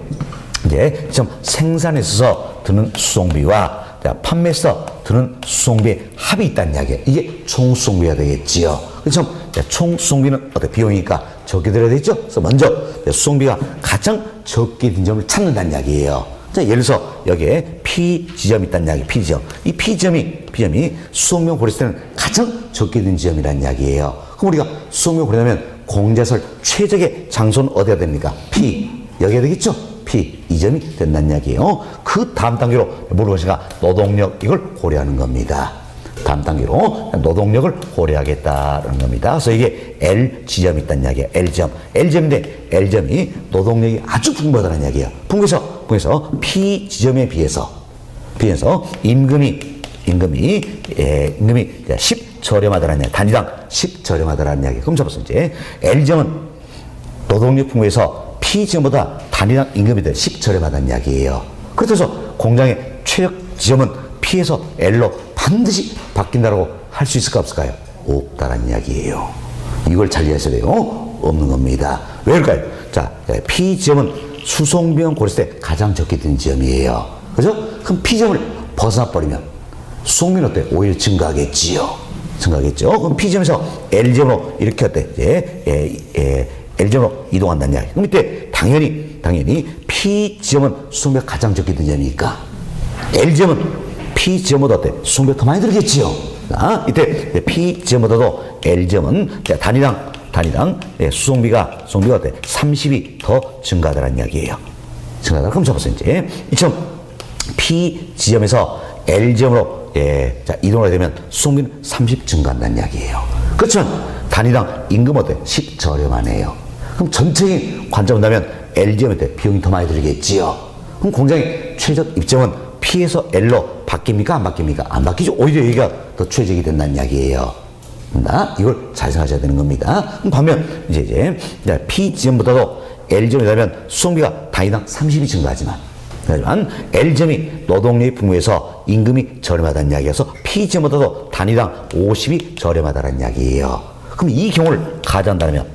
이제 생산에 있어서 드는 수송비와 판매에서 드는 수송비의 합이 있다는 이야기예요. 이게 총 수송비가 되겠지요. 그렇죠? 총 수송비는 어때? 비용이니까 적게 들어야 되겠죠? 그래서 먼저 수송비가 가장 적게 든 점을 찾는다는 이야기예요. 자, 예를 들어서 여기에 P 지점이 있다는 이야기, P 지점. 이 P 지점이 수송비용 고려했을 때는 가장 적게 든 지점이라는 이야기예요. 그럼 우리가 수송비용 고려하면 공제설 최적의 장소는 어디가 됩니까? P. 여기가 되겠죠? P. 이 점이 된다는 이야기예요. 그 다음 단계로 뭐를 것인가? 노동력, 이걸 고려하는 겁니다. 다음 단계로 노동력을 고려하겠다는 겁니다. 그래서 이게 L 지점이 있다는 이야기예요. L점. L점인데 L점이 노동력이 아주 풍부하다는 이야기예요. 풍부해서 P 지점에 비해서 임금이 10 저렴하다는 이야기. 단위당 10 저렴하다는 이야기. 그럼 잡았어. 이제 L점은 노동력 풍부해서 P 지점보다 단위당 임금이 10 저렴하다는 이야기예요. 그래서 공장의 최적 지점은 P에서 L로 반드시 바뀐다고 할 수 있을까 없을까요? 없다라는 이야기예요. 이걸 잘 이해하셔야 돼요. 없는 겁니다. 왜 그럴까요? 자, P 지점은 수송비용 고렸을 때 가장 적게 드는 지점이에요. 그죠? 그럼 P 지점을 벗어나버리면 수송비는 어때? 오히려 증가하겠지요. 그럼 P 지점에서 L 지점으로 이렇게 어때? L 지점으로 이동한다는 이야기. 그럼 이때 당연히 P 지점은 수송비가 가장 적게 드는 지점이니까 L 지점은 P 지점보다 어때? 수송비가 더 많이 들겠지요. 자, 이때 P 지점보다도 L 지점은 단위당 수송비가 어때? 30이 더 증가하다는 이야기예요. 그럼 잡았어요. 이제 이처럼 P 지점에서 L 지점으로 이동하게 되면 수송비는 30 증가한다는 이야기예요. 그렇지만 단위당 임금 어때? 10 저렴하네요. 그럼 전체적인 관점을 본다면 L 지점에 비용이 더 많이 들겠지요. 그럼 공장의 최적 입점은 P에서 L로 바뀝니까? 안 바뀝니까? 안 바뀌죠. 오히려 여기가 더 최적이 된다는 이야기예요. 이걸 잘 생각하셔야 되는 겁니다. 반면 이제 P 지점보다도 L 지점이 되면 수송비가 단위당 30이 증가하지만 L 지점이 노동력이 풍부해서 임금이 저렴하다는 이야기여서 P 지점보다도 단위당 50이 저렴하다는 이야기예요. 그럼 이 경우를 가져간다면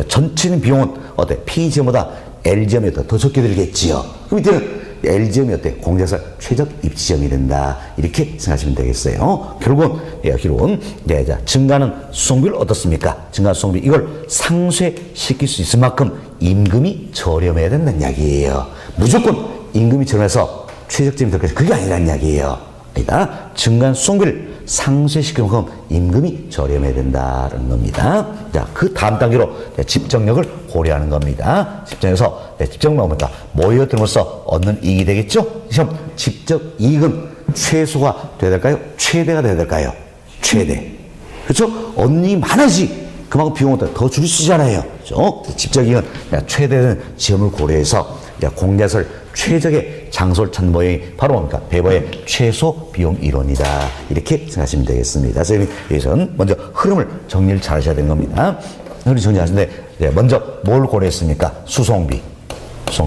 전체적인 비용은 어때? P 지점보다 L 지점이 더 적게 들겠지요. 그럼 이때는 L 지점이 어때? 공장에서 최적 입지점이 된다. 이렇게 생각하시면 되겠어요. 결국은 증가하는 수송비를 어떻습니까? 증가하는 수송비 이걸 상쇄시킬 수 있을 만큼 임금이 저렴해야 된다는 이야기예요. 무조건 임금이 저렴해서 최적점이 될 것이 그게 아니라는 이야기예요. 아니다. 증가한 수송비를 상쇄시키는 만큼 임금이 저렴해야 된다는 겁니다. 자, 그 다음 단계로 집정력을 고려하는 겁니다. 집정력은 뭡니까? 모여들면서 얻는 이익이 되겠죠? 그럼 집적 이익은 최소가 돼야 될까요? 최대가 돼야 될까요? 최대. 그렇죠? 얻는 이익이 많아지 그만큼 비용을 더 줄일 수 있잖아요. 그렇죠? 집적 이익은 최대는 지점을 고려해서 공략을 최적의 장소를 찾는 모양이 바로 뭡니까? 배버의 최소 비용 이론이다. 이렇게 생각하시면 되겠습니다. 선생님이 여기서는 먼저 흐름을 정리를 잘 하셔야 되는 겁니다. 흐름 정리하시는데 먼저 뭘 고려했습니까? 수송비.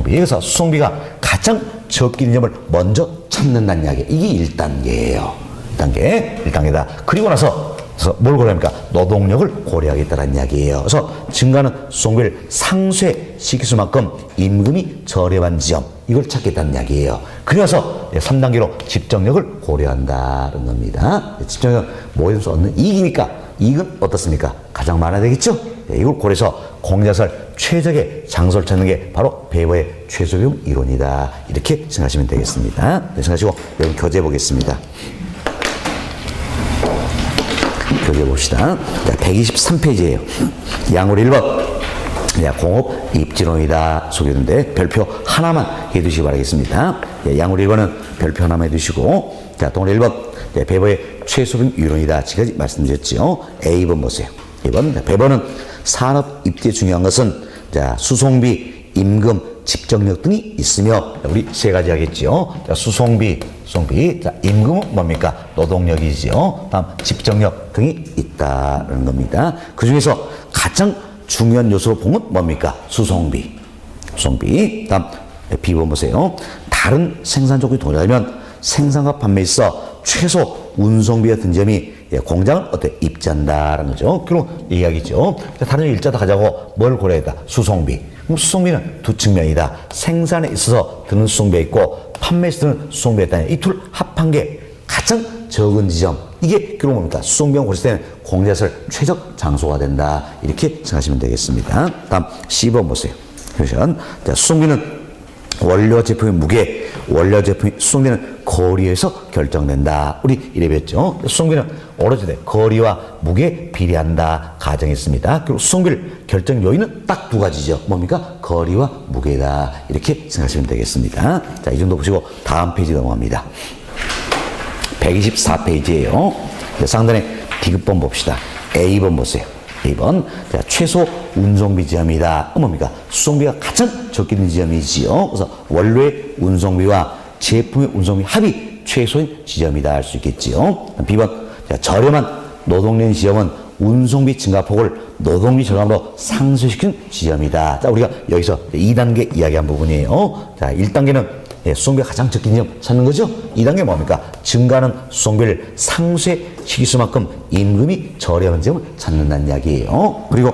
그래서 수송비가 가장 적게 있는 점을 먼저 찾는다는 이야기. 이게 1단계예요. 1단계다. 그리고 나서 뭘 고려합니까? 노동력을 고려하겠다는 이야기예요. 그래서 증가하는 수송비를 상쇄시킬 수만큼 임금이 저렴한 지점 이걸 찾겠다는 이야기예요. 그래서 3단계로 집정력을 고려한다는 겁니다. 집정력 모여서 얻는 이익이니까 이익은 어떻습니까? 가장 많아야 되겠죠? 이걸 고려해서 공작을 최적의 장소를 찾는 게 바로 배워의 최소비용 이론이다. 이렇게 생각하시면 되겠습니다. 생각하시고 여기 교재 보겠습니다. 교재 봅시다. 123페이지예요. 양울 1번. 공업 입지론이다 소개되는데 별표 하나만 해두시기 바라겠습니다. 양울 1번은 별표 하나만 해두시고, 동물 1번 배버의 최소비용 이론이다. 지금까지 말씀드렸죠. A번 보세요. 2번 배버는 산업 입지에 중요한 것은 수송비, 임금, 집정력 등이 있으며 우리 세 가지 하겠죠. 수송비, 임금은 뭡니까? 노동력이지요. 다음 집정력 등이 있다는 겁니다. 그 중에서 가장 중요한 요소로 보면 뭡니까? 수송비. 다음 B번 보세요. 다른 생산 조건이 동일하면 생산과 판매에 있어 최소 운송비가 든 점이 공장을 어때? 입지한다라는 거죠. 그럼 얘기하겠죠. 다른 일자 다 가자고 뭘 고려했다? 수송비. 그럼 수송비는 두 측면이다. 생산에 있어서 드는 수송비가 있고 판매에서 드는 수송비가 있다니 이 둘 합한 게 가장 적은 지점. 이게 결국 뭡니까? 수송비용 고를 때는 공작을 최적 장소가 된다. 이렇게 생각하시면 되겠습니다. 다음 C번 보세요. 수송비는 원료 제품의 무게, 원료 제품의 수송비는 거리에서 결정된다. 우리 이래 배웠죠. 수송비는 오로지 거리와 무게 비례한다 가정했습니다. 그리고 수송비를 결정 요인은 딱 두 가지죠. 뭡니까? 거리와 무게다. 이렇게 생각하시면 되겠습니다. 자, 이 정도 보시고 다음 페이지 넘어갑니다. 124페이지예요. 상단에 디귿번 봅시다. A번 보세요. A번. 자, 최소 운송비 지점이다. 뭡니까? 수송비가 가장 적게 있는 지점이지요. 그래서 원료의 운송비와 제품의 운송비 합이 최소인 지점이다 할 수 있겠지요. B번. 자, 저렴한 노동력 지점은 운송비 증가폭을 노동비 절감으로 상쇄시킨 지점이다. 자, 우리가 여기서 2단계 이야기한 부분이에요. 자, 1단계는 수송비가 가장 적긴 지점 찾는 거죠. 2단계 뭡니까? 증가하는 수송비를 상쇄시킬 수만큼 임금이 저렴한 지점을 찾는다는 이야기예요. 그리고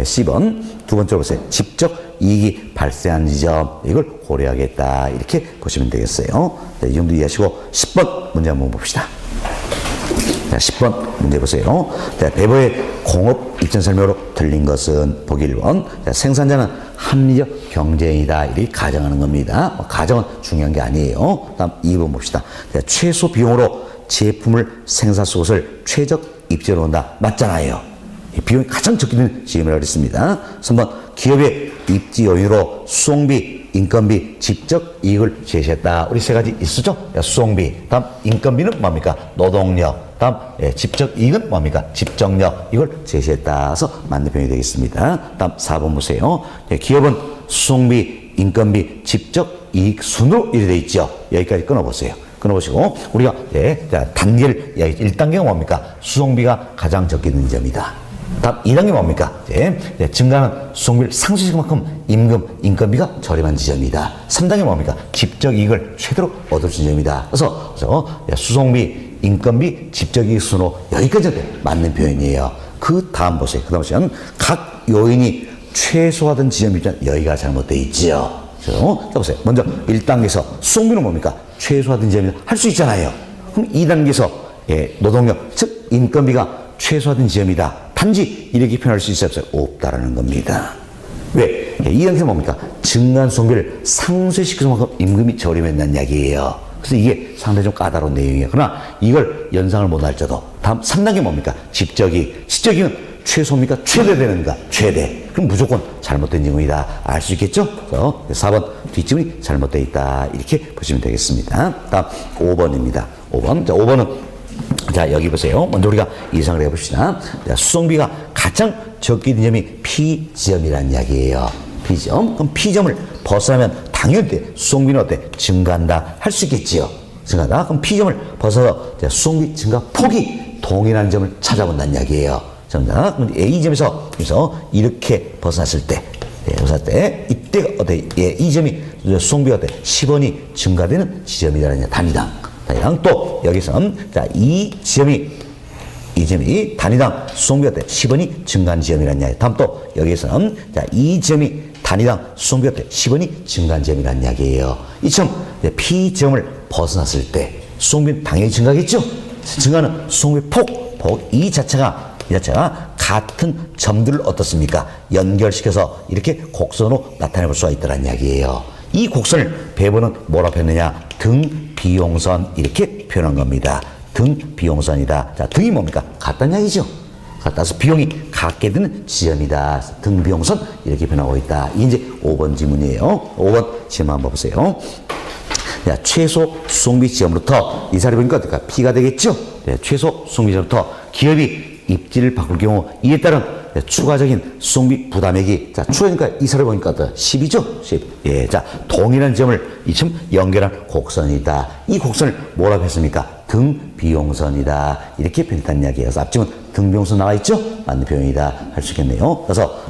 C번 두 번째로 보세요. 직접 이익이 발생하는 지점, 이걸 고려하겠다. 이렇게 보시면 되겠어요. 자, 이 정도 이해하시고 10번 문제 한번 봅시다. 자, 10번 문제 보세요. 자, 배보의 공업 입장 설명으로 들린 것은 보기 1번. 자, 생산자는 합리적 경쟁이다. 이렇게 가정하는 겁니다. 가정은 중요한 게 아니에요. 다음 2번 봅시다. 자, 최소 비용으로 제품을 생산할 것을 최적 입지로 온다. 맞잖아요. 비용이 가장 적게 드는 지점이라고 그랬습니다. 3번 기업의 입지 요인으로 수송비, 인건비, 직접 이익을 제시했다. 우리 세 가지 있었죠? 수송비, 다음 인건비는 뭡니까? 노동력, 다음 직접 이익은 뭡니까? 집정력, 이걸 제시했다. 그래서 맞는 표현이 되겠습니다. 다음 4번 보세요. 기업은 수송비, 인건비, 직접 이익 순으로 이렇게 되어 있죠. 여기까지 끊어보세요. 끊어보시고 우리가 자, 단계를 1단계가 뭡니까? 수송비가 가장 적게 있는 점이다. 다음 2단계 뭡니까? 증가하는 수송비를 상쇄시킬 만큼 임금, 인건비가 저렴한 지점이다. 3단계 뭡니까? 직접 이익을 최대로 얻을 수 있는 점이다. 그래서 수송비, 인건비, 직접 이익 순으로 여기까지 맞는 표현이에요. 그 다음 보세요. 그 다음 보시면 각 요인이 최소화된 지점이 있잖아요. 여기가 잘못되어 있지요. 자, 보세요. 먼저 1단계에서 수송비는 뭡니까? 최소화된 지점이 할 수 있잖아요. 그럼 2단계에서 노동력, 즉 인건비가 최소화된 지점이다. 단지 이렇게 표현할 수 있어요? 없어요? 없다라는 겁니다. 왜? 이 단계는 뭡니까? 증가한 수송비를 상쇄시킬 만큼 임금이 저렴했다는 이야기예요. 그래서 이게 상당히 좀 까다로운 내용이에요. 그러나 이걸 연상을 못할지라도 다음 3단계 뭡니까? 직접이익. 직접이익은 최소입니까? 최대되는가? 최대. 그럼 무조건 잘못된 지문이다. 알 수 있겠죠? 그래서 4번 뒷지문이 잘못되어 있다. 이렇게 보시면 되겠습니다. 다음 5번입니다. 5번. 자, 5번은 자, 여기 보세요. 먼저 우리가 예상을 해봅시다. 자, 수송비가 가장 적게 된 점이 P지점이라는 이야기예요. P점. 그럼 P점을 벗어나면 당연히 수송비는 어때? 증가한다. 할 수 있겠지요. 증가한다. 그럼 P점을 벗어서 수송비 증가 폭이 동일한 점을 찾아본다는 이야기예요. 자, 그럼 A점에서 이렇게 벗어났을 때, 이때가 어때? 이 점이 수송비가 어때? 10원이 증가되는 지점이라는 단위당. 또 여기서는 자, 이 점이 단위당 수송비가 때 10원이 증가한 지점이라는 이야기. 다음 또 여기서는 자, 이 점이 단위당 수송비가 때 10원이 증가한 지점이라는 이야기예요. 이처럼 P점을 벗어났을 때 수송비는 당연히 증가하겠죠. 증가하는 수송비 폭 이 자체가 같은 점들을 어떻습니까? 연결시켜서 이렇게 곡선으로 나타내볼 수가 있다는 이야기예요. 이 곡선을 배보는 뭐라고 했느냐? 등 비용선 이렇게 표현한 겁니다. 등 비용선이다. 자, 등이 뭡니까? 같다는 이야기죠. 같아서 비용이 같게 드는 지점이다. 등 비용선 이렇게 표현하고 있다. 이게 이제 5번 지문이에요. 5번 지문 한번 보세요. 자, 최소 수송비 지점으로부터 이 자리 보니까 어떨까? P가 되겠죠? 네, 최소 수송비 지점부터 기업이 입지를 바꿀 경우 이에 따른 추가적인 수송비 부담액이 자, 추가니까 이 사를 보니까 10이죠? 10. 예, 자, 동일한 점을 이쯤 연결한 곡선이다. 이 곡선을 뭐라고 했습니까? 등 비용선이다. 이렇게 표현했다는 이야기예요. 그래서 앞지문 등 비용선 나와 있죠? 맞는 표현이다. 할 수 있겠네요. 그래서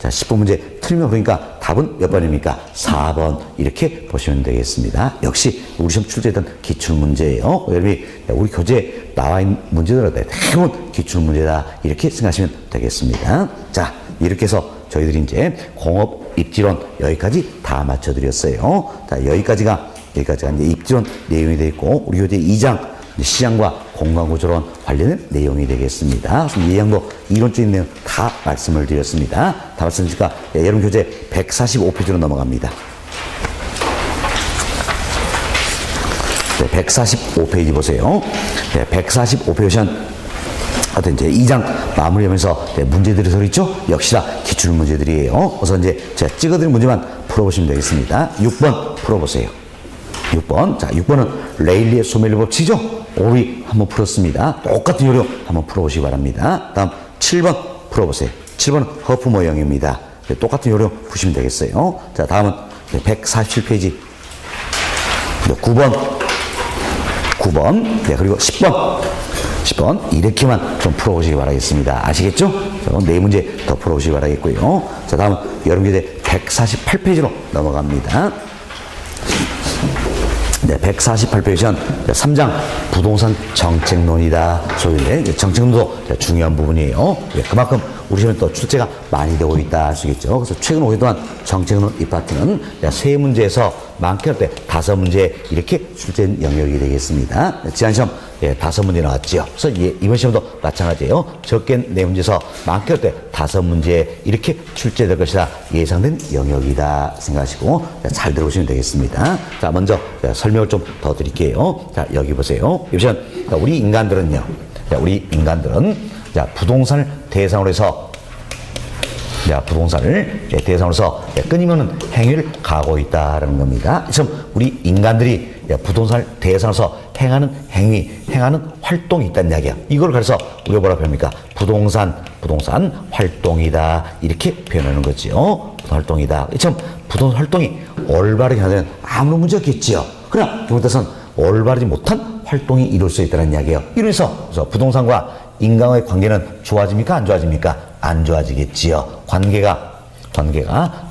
자, 10번 문제 틀리면 그러니까 답은 몇 번입니까? 4번. 이렇게 보시면 되겠습니다. 역시 우리 시험 출제했던 기출 문제예요. 여러분이 우리 교재에 나와 있는 문제들은 대부분 기출 문제다. 이렇게 생각하시면 되겠습니다. 자, 이렇게 해서 저희들이 이제 공업 입지론 여기까지 다 맞춰드렸어요. 자, 여기까지가 이제 입지론 내용이 되어 있고 우리 교재 2장 시장과 공간구조론 관련된 내용이 되겠습니다. 이 내용도 이론적인 내용 다 말씀을 드렸습니다. 다 말씀드리니까 여러분 교재 145페이지로 넘어갑니다. 145페이지 보세요. 145페이지 하여튼 이제 2장 마무리하면서 문제들이 들어있죠? 역시나 기출 문제들이에요. 그래서 이제 제가 찍어드린 문제만 풀어보시면 되겠습니다. 6번 풀어보세요. 6번. 자, 6번은 레일리의 소멸 법칙이죠? 우리 한번 풀었습니다. 똑같은 요령 한번 풀어보시기 바랍니다. 다음 7번 풀어보세요. 7번은 허프 모형입니다. 똑같은 요령 푸시면 되겠어요. 자, 다음은 147페이지 9번 네, 그리고 10번 이렇게만 좀 풀어보시기 바라겠습니다. 아시겠죠? 자, 4문제 더 풀어보시기 바라겠고요. 자, 다음은 여름교재 148페이지로 넘어갑니다. 네, 148페이지는 3장 부동산 정책론이다. 소위인데 정책론도 중요한 부분이에요. 네, 그만큼 우리 시험에 또 출제가 많이 되고 있다 할 수 있겠죠. 그래서 최근 5년 동안 정책론 이 파트는 3문제에서 많게는 때 5문제 이렇게 출제된 영역이 되겠습니다. 지난 시험 5문제 나왔죠. 그래서 이번 시험도 마찬가지예요. 적게 4문제에서 많게는 때 5문제 이렇게 출제될 것이다 예상된 영역이다 생각하시고 잘 들어보시면 되겠습니다. 자, 먼저 설명을 좀 더 드릴게요. 자, 여기 보세요. 우리 인간들은요. 우리 인간들은 부동산을 대상으로 해서 끊임없는 행위를 가하고 있다는 겁니다. 지금 우리 인간들이 부동산을 대상으로 해서 행하는 활동이 있다는 이야기야. 이걸 그래서 우리가 뭐라고 합니까? 부동산 활동이다. 이렇게 표현하는 거지요. 부동산 활동이다. 지금 부동산 활동이 올바르게 하면 아무런 문제 없겠지요. 그러나 이것은 올바르지 못한 활동이 이룰 수 있다는 이야기예요. 이래서 부동산과 인간의 관계는 좋아집니까? 안 좋아집니까? 안 좋아지겠지요. 관계가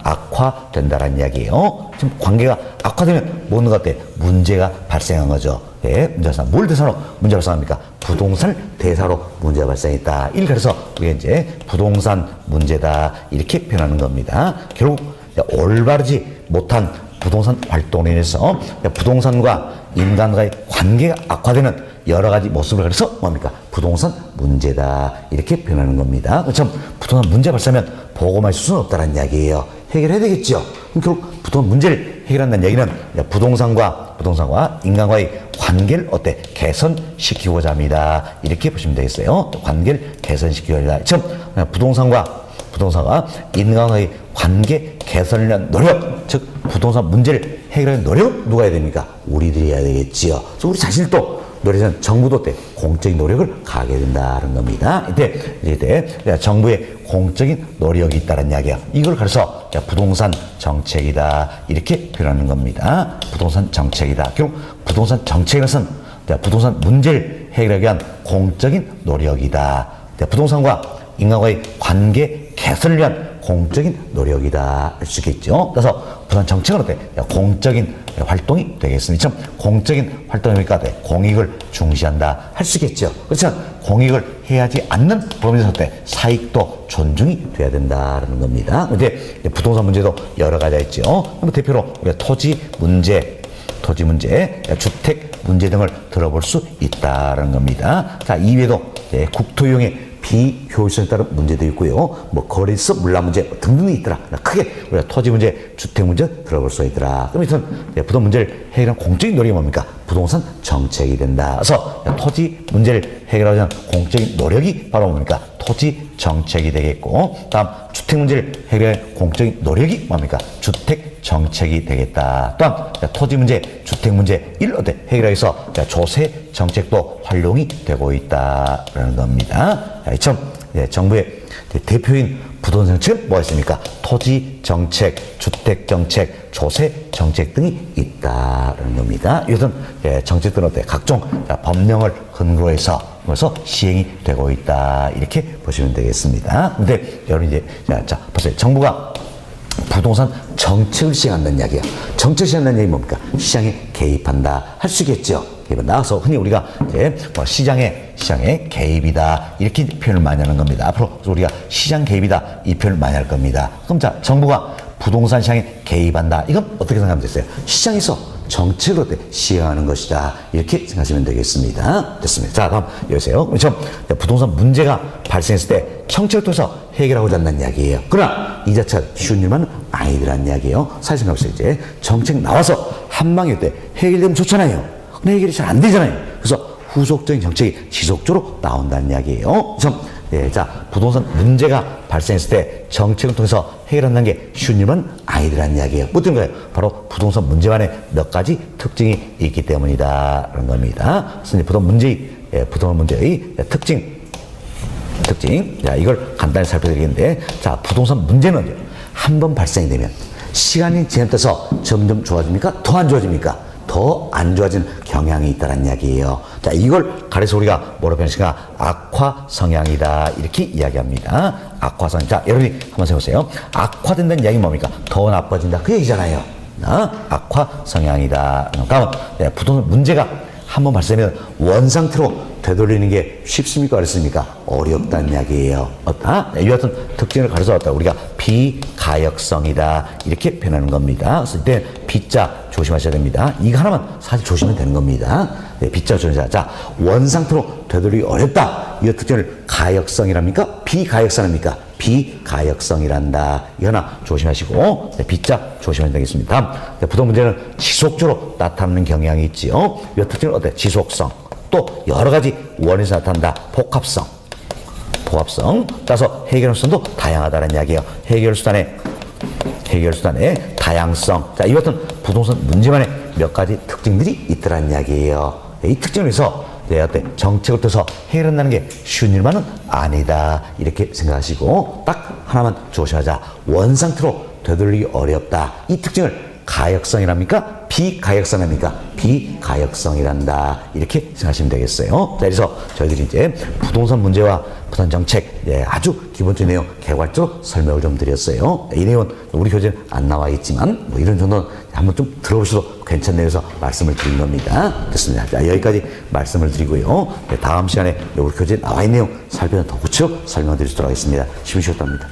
악화된다는 이야기예요. 지금 관계가 악화되면 뭐는 것 같아? 문제가 발생한 거죠. 네, 문제가 뭘 대상으로 문제가 발생합니까? 부동산 대상으로 문제가 발생했다. 이를 그래서 우리가 이제 부동산 문제다 이렇게 표현하는 겁니다. 결국 올바르지 못한 부동산 활동에 인해서 부동산과 인간과의 관계가 악화되는 여러 가지 모습을 그래서 뭡니까? 부동산 문제다. 이렇게 표현하는 겁니다. 그렇죠? 부동산 문제 발생하면 보고만 있을 수는 없다는 이야기예요. 해결해야 되겠죠? 그럼 결국 부동산 문제를 해결한다는 얘기는 부동산과 인간과의 관계를 개선시키고자 합니다. 이렇게 보시면 되겠어요. 관계를 개선시키고자 합니다. 즉, 부동산과 인간과의 관계 개선을 위한 노력, 즉 부동산 문제를 해결하는 노력 누가 해야 됩니까? 우리들이 해야 되겠지요. 그래서 우리 자신도 노력은 정부도 공적인 노력을 가하게 된다는 겁니다. 이때 정부의 공적인 노력이 있다는 이야기야. 이걸 가려서 부동산 정책이다 이렇게 표현하는 겁니다. 부동산 정책이다. 결국 부동산 정책은 부동산 문제를 해결하기 위한 공적인 노력이다. 부동산과 인간과의 관계 개선을 위한 공적인 노력이다 할 수 있겠죠. 그래서 부동산 정책은 공적인 활동이 되겠습니다. 공적인 활동이니까 공익을 중시한다 할 수 있겠죠. 그렇지만 공익을 해야지 않는 범위에서 사익도 존중이 돼야 된다는 겁니다. 근데 부동산 문제도 여러 가지가 있죠. 대표로 우리가 토지 문제, 주택 문제 등을 들어볼 수 있다는 겁니다. 자, 이외에도 국토이용의 비효율성에 따른 문제도 있고요. 거래서 물량 문제 등등이 있더라. 크게 우리가 토지 문제, 주택 문제 들어볼 수 있더라. 그럼 부동산 문제를 해결하는 공적인 노력이 뭡니까? 부동산 정책이 된다. 그래서 토지 문제를 해결하기 위한 공적인 노력이 바로 뭡니까? 토지 정책이 되겠고, 다음 주택 문제를 해결할 공적인 노력이 뭡니까? 주택 정책이 되겠다. 또한 토지 문제, 주택 문제 이를 해결하기 위해서 조세 정책도 활용이 되고 있다라는 겁니다. 참 정부의 대표인 부동산 정책은 뭐가 있습니까? 토지 정책, 주택 정책, 조세 정책 등이 있다라는 겁니다. 이것은 정책들은 각종 법령을 근거로 해서 시행이 되고 있다 이렇게 보시면 되겠습니다. 근데 여러분 이제 보세요. 정부가 부동산 정책을 시행한다는 이야기야. 정책 시행한다는 얘기 뭡니까? 시장에 개입한다 할 수 있겠죠. 나와서 흔히 우리가 이제 시장에 개입이다 이렇게 표현을 많이 하는 겁니다. 앞으로 우리가 시장 개입이다 이 표현을 많이 할 겁니다. 그럼 정부가 부동산 시장에 개입한다. 이건 어떻게 생각하면 되겠어요? 시장에서 정책을 시행하는 것이다. 이렇게 생각하시면 되겠습니다. 됐습니다. 자, 다음 여보세요. 그렇죠? 부동산 문제가 발생했을 때 정책을 통해서 해결하고자 한다는 이야기예요. 그러나 이 자체가 쉬운 일만은 아니더라는 이야기예요. 사실 생각해보세요. 이제 정책 나와서 한 방에 때 해결되면 좋잖아요. 근데 해결이 잘 안 되잖아요. 그래서 후속적인 정책이 지속적으로 나온다는 이야기예요. 그래서 부동산 문제가 발생했을 때 정책을 통해서 해결한다는 게 쉬운 일은 아니더란 이야기예요. 뭐 어떤 거예요? 바로 부동산 문제만의 몇 가지 특징이 있기 때문이다. 라는 겁니다. 그래서 이제 부동산 문제의 특징. 자, 이걸 간단히 살펴드리겠는데, 자, 부동산 문제는요, 한 번 발생이 되면 시간이 지나면서 점점 좋아집니까? 더 안 좋아집니까? 더 안 좋아지는 경향이 있다는 이야기예요. 자, 이걸 가려서 우리가 뭐로 표현하실까? 악화 성향이다. 이렇게 이야기합니다. 악화 성향. 자, 여러분이 한번 해보세요. 악화된다는 이야기는 뭡니까? 더 나빠진다. 그 얘기잖아요. 악화 성향이다. 다음, 부동산 문제가 한 번 발생하면 원상태로 되돌리는 게 쉽습니까? 어렵습니까? 어렵다는 이야기예요. 이 같은 특징을 가려서 왔다. 우리가 비가역성이다. 이렇게 표현하는 겁니다. 그래서 이때 비자 조심하셔야 됩니다. 이거 하나만 사실 조심하면 되는 겁니다. 네, 비자 조심하셔야. 자, 원상태로 되돌리기 어렵다. 이 특징을 가역성이랍니까? 비가역성입니까? 비가역성이란다. 이 하나 조심하시고, 네, 비자 조심하셔야 되겠습니다. 다음, 네, 부동 문제는 지속적으로 나타나는 경향이 있지요. 이 특징은 어때? 지속성. 또 여러 가지 원인에서 나타난다. 복합성. 따라서 해결 수단도 다양하다는 이야기예요. 해결 수단의 다양성. 자, 이 같은 부동산 문제만의 몇 가지 특징들이 있더라는 이야기예요. 이 특징에서 내 정책을 통해서 해결한다는 게 쉬운 일만은 아니다. 이렇게 생각하시고 딱 하나만 조심하자. 원상태로 되돌리기 어렵다. 이 특징을 가역성이랍니까? 비가역성입니까? 비가역성이란다. 이렇게 생각하시면 되겠어요. 자, 그래서 저희들이 이제 부동산 문제와 부동산 정책, 아주 기본적인 내용 개괄적으로 설명을 좀 드렸어요. 이 내용은 우리 교재는 안 나와 있지만, 뭐 이런 정도는 한번 좀 들어보셔도 괜찮네요. 해서 말씀을 드린 겁니다. 됐습니다. 자, 여기까지 말씀을 드리고요. 다음 시간에 우리 교재에 나와 있는 내용 살펴서 더 구체적으로 설명드리도록 하겠습니다. 쉬우셨답니다.